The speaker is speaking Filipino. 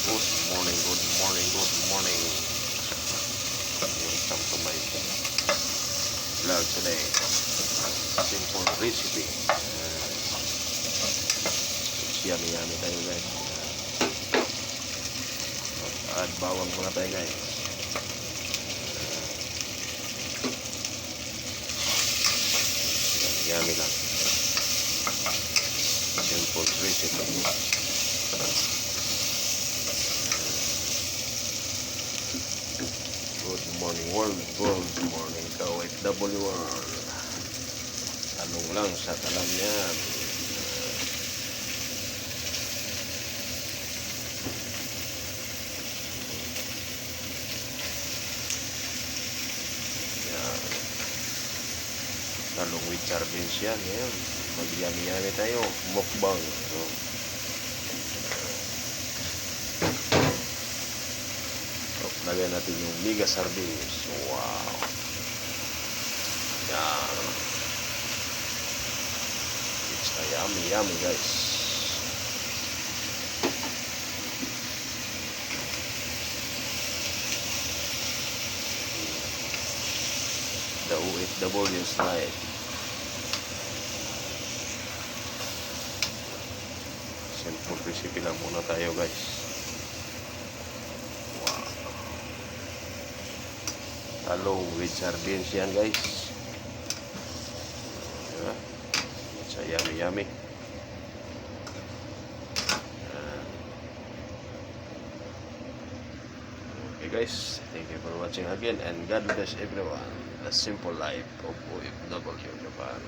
Good morning, good morning. Welcome to my vlog today. Simple recipe. Yummy tayo guys. At bawang muna tayo guys. Yummy lang. Simple recipe. Good morning world, good morning ka-OFW world. Tanong lang sa talam yan. Yan. Talong with sardines yan. Yan. Mag-yami-yami tayo. Mukbang. So, lagyan natin yung mega sardines. Wow. Yan. It's a yummy guys. The OFW style. Simple recipe lang muna tayo guys. Talong with sardines yan guys. Diba? It's a yummy. Okay guys, thank you for watching again and God bless everyone. The simple life of OFW Japan.